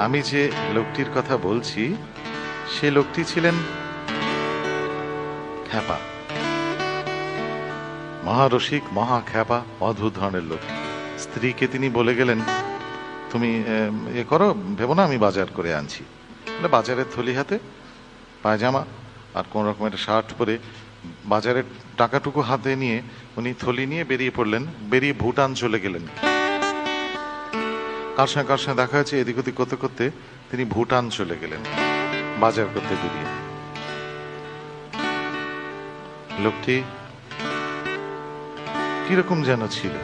আমি যে লোকটির কথা বলছি সে লোকটি ছিলেন খ্যাপা, মহারসিক, মহা খ্যাপা, অদ্ভুত ধরনের লোক। স্ত্রীকে তিনি বলে গেলেন, তুমি এ করো, ভেবো না আমি বাজার করে আনছি। বাজারের থলি হাতে, পায়জামা আর কোন রকম একটা শার্ট পরে, বাজারের টাকাটুকু হাতে নিয়ে উনি থলি নিয়ে বেরিয়ে পড়লেন। বেরিয়ে ভুটান চলে গেলেন। কার সঙ্গে দেখা হয়েছে, এদিক ওদিক করতে করতে তিনি ভুটান চলে গেলেন বাজার করতে বেরিয়ে। লোকটি কিরকম যেন ছিল,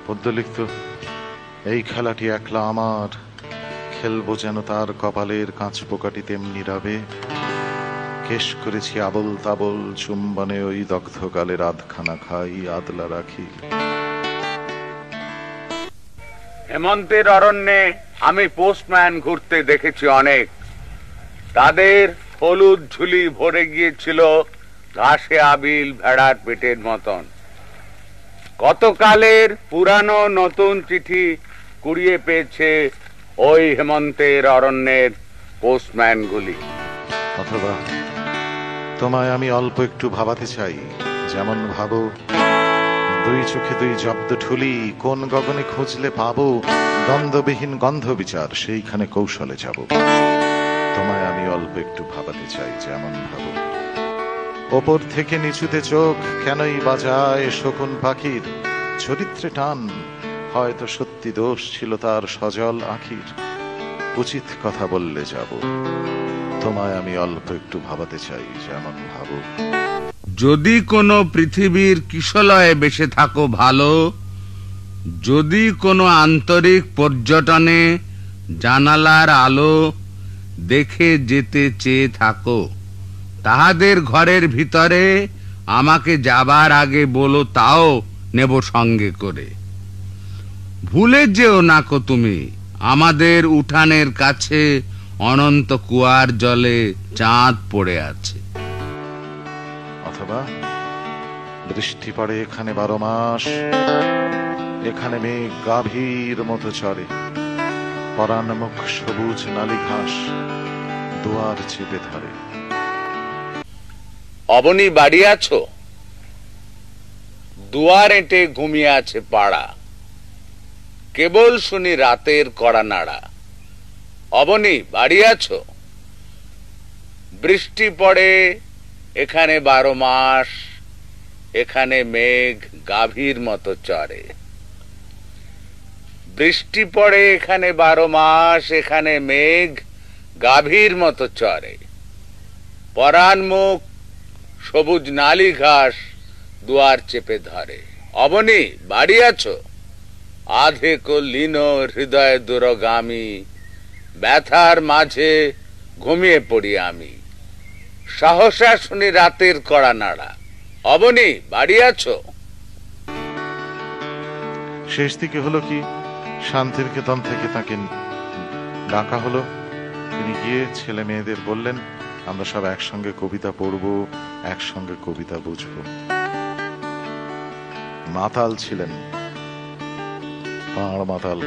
পদ্য লিখত, এই খেলাটি একলা আমার, খেলবো যেন তার কপালের কাঁচ পোকাটি তেমনি রবে, কেশ করেছি আবল তাবল, চুম্বনে ওই দগ্ধকালের আধখানা খাই, আদলা রাখি। হেমন্তের অরণ্যে আমি পোস্টম্যান ঘুরতে দেখেছি অনেক। তাদের হলুদ ঝুলি ভরে গিয়েছিল ঘাসে আবিল ভেড়ার পেটের মতন। কতকালের পুরানো নতুন চিঠি কুড়িয়ে পেয়েছে ওই হেমন্তের অরণ্যের পোস্টম্যান গুলি। অথবা তোমায় আমি অল্প একটু ভাবাতে চাই, যেমন ভাবো, দুই চোখে দুই জব্দ ঠুলি, কোন গগনে খুঁজলে পাবো, দ্বন্দ্ববিহীন গন্ধ বিচার, সেইখানে কৌশলে যাব। তোমায় আমি অল্প একটু ভাবাতে চাই, যেমন ভাবো, ওপর থেকে নিচুতে চোখ কেনই বাজায় শকুন পাখির, চরিত্রে টান, হয়তো সত্যি দোষ ছিল তার সজল আখির, উচিত কথা বললে যাব। তোমায় আমি অল্প একটু ভাবাতে চাই, যেমন ভাবো, যদি কোনো পৃথিবীর কিশলয়ে বেসে থাকো ভালো, যদি কোনো আন্তরিক পর্যটনে জানালার আলো দেখে যেতে চেয়ে থাকো, তাহাদের ঘরের ভিতরে আমাকে যাবার আগে বলো, তাও নেব সঙ্গে করে। ভুলে যেও নাকো তুমি, আমাদের উঠানের কাছে অনন্ত কুয়ার জলে চাঁদ পড়ে আছে। অথবা বৃষ্টি পড়ে এখানে 12 মাস, এখানে মেঘ গাভীর মতো চড়ে, পরাণ মুখ সবুজ নালি ঘাস দুয়ার চেপে ধরে। অবনী বাড়ি আছো? দুয়ার এঁটে ঘুমিয়ে আছে পাড়া, কেবল শুনি রাতের কড়া নাড়া। অবনী বাড়ি আছো? বৃষ্টি পড়ে এখানে 12 মাস, এখানে মেঘ গাভীর মতো চড়ে। বৃষ্টি পড়ে এখানে 12 মাস, এখানে মেঘ গাভীর মতো চড়ে, পরাণ মুখ সবুজ নালি ঘাস দুয়ার চেপে ধরে। অবনী বাড়ি আছো? আধে লীন হৃদয় দূরগামী, ব্যথার মাঝে ঘুমিয়ে পড়ি আমি, সহসা শুনি রাতের কড়া নাড়া। অবনী বাড়ি আছো? শেষ দিকে হলো কি, শান্তির কেতন থেকে তাকে ডাকা হলো। তিনি গিয়ে ছেলে মেয়েদের বললেন, আমরা সব একসঙ্গে কবিতা পড়বো, একসঙ্গে কবিতা বুঝবো। মাতাল ছিলেন, পাঁড় মাতাল।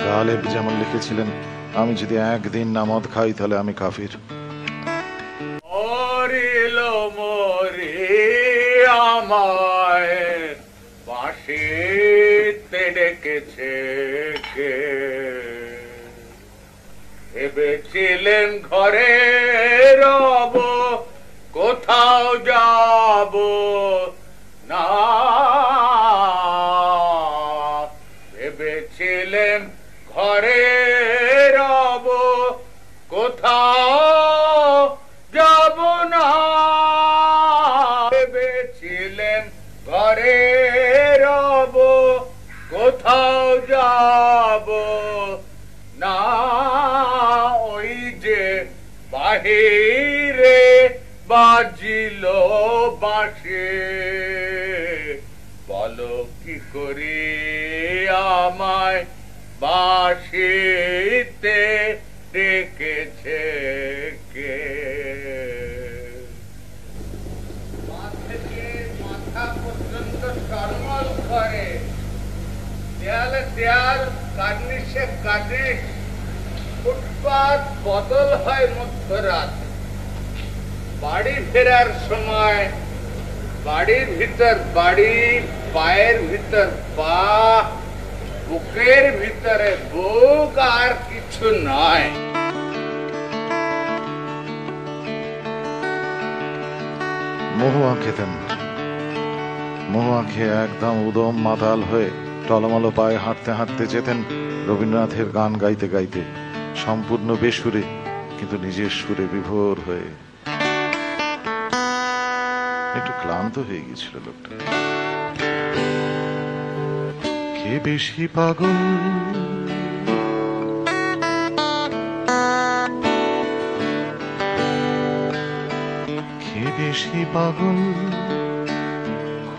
গালেব যেমন লিখেছিলেন, আমি যদি একদিন না মদ খাই তাহলে আমি কাফির। আমায় বাঁশিতে ডেকেছে কে, ভেবেছিলেন ঘরে রব, কোথাও যাব না, ভেবেছিলেন ঘরে রব, কোথাও যাব না, ভেবেছিলেন ঘরে রব, কোথাও যাব না, ওই যে বাহিরে বাজিল বাঁশি, বলো কি করি আমায় বাঁশিতে ডেকেছে কে। পা থেকে মাথা পর্যন্ত টলমল ঘরে, দেয়ালে দেয়াল, কার্নিশে কার্নিশ, ফুটপাত বদল হয় মধ্যরাত। বাড়ি ফেরার সময় বাড়ির ভিতর বাড়ি, পায়ের ভিতর পা, বুকের ভিতরে বুক, আর কিছু নয়। মহুয়া খেতেন। মহুয়া খেয়ে একদম উদম মাতাল হয়ে টলমলো পায়ে হাঁটতে হাঁটতে যেতেন রবীন্দ্রনাথের গান গাইতে গাইতে, সম্পূর্ণ বেসুরে কিন্তু নিজের সুরে বিভোর হয়ে। একটু ক্লান্ত হয়ে গেছিল লোকটা। কে বেশি পাগল, কে বেশি পাগল,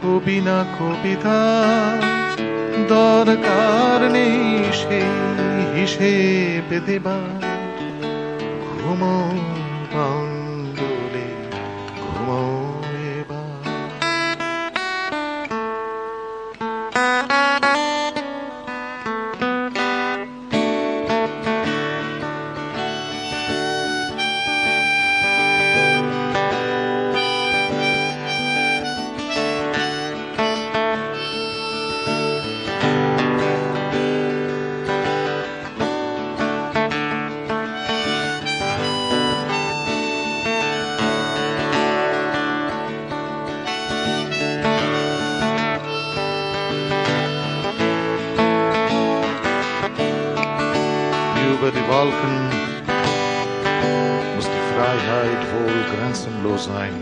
কবি না কবিতা, দরকার নেই সেই হিসেব দেবার। ঘুমো বাউন্ডুলে, ঘুমো এবার। Über die Wolken muss die Freiheit wohl grenzenlos sein.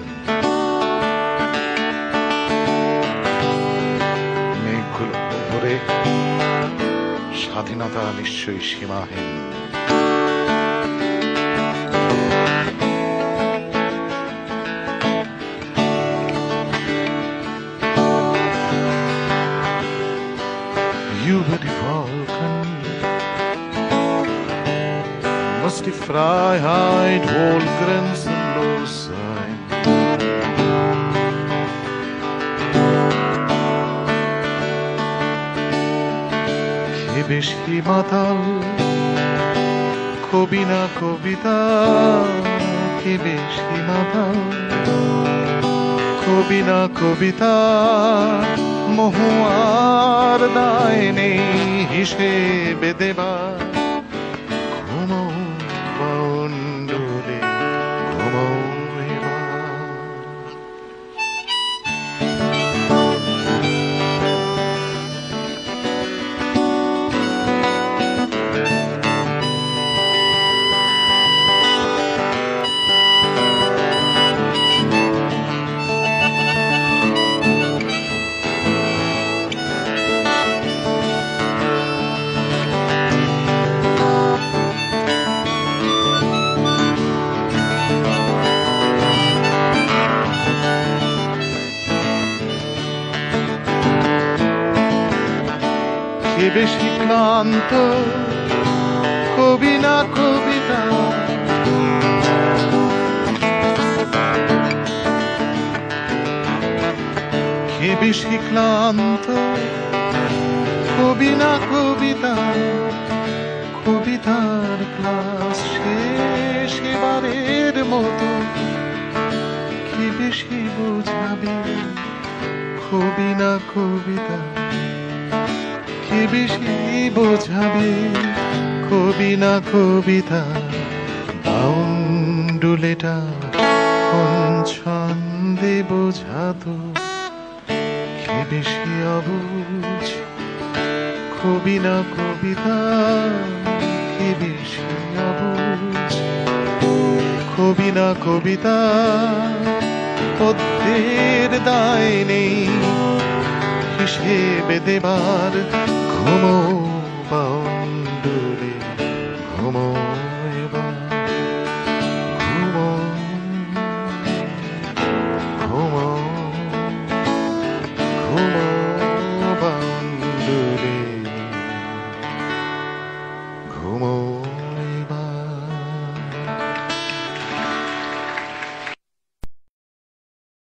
মেঘগুলো ধরে স্বাধীনতা নিশ্চয়ই সীমাহীন। Über die Wolken muss die Freiheit wohl grenzenlos sein. কে বেশি মাতাল, কবি না কবিতা, কে বেশি মাতাল, কবি না কবিতা। মহুয়ার দায় নেই হিসেবে দেবার। ঘুমো বাউন্ডুলে, ঘুমো এবার। কে বেশি ক্লান্ত, কবি না কবিতা, কে বেশি ক্লান্ত, কবি না কবিতা। কবিতার ক্লাস শেষ এবারের মতো, কে বেশি বোঝাবে, কবি না কবিতা। কে বেশি বোঝাবে, কবি না কবিতা। বাউন্ডুলেটা কোন ছন্দে বোঝাতো, কে বেশি অবুঝ, কবি না কবিতা। কে বেশি অবুঝ, কবি না কবিতা। পদ্যের দায় নেই হিসেবে দেবার। ঘুমো বাউন্ডুলে,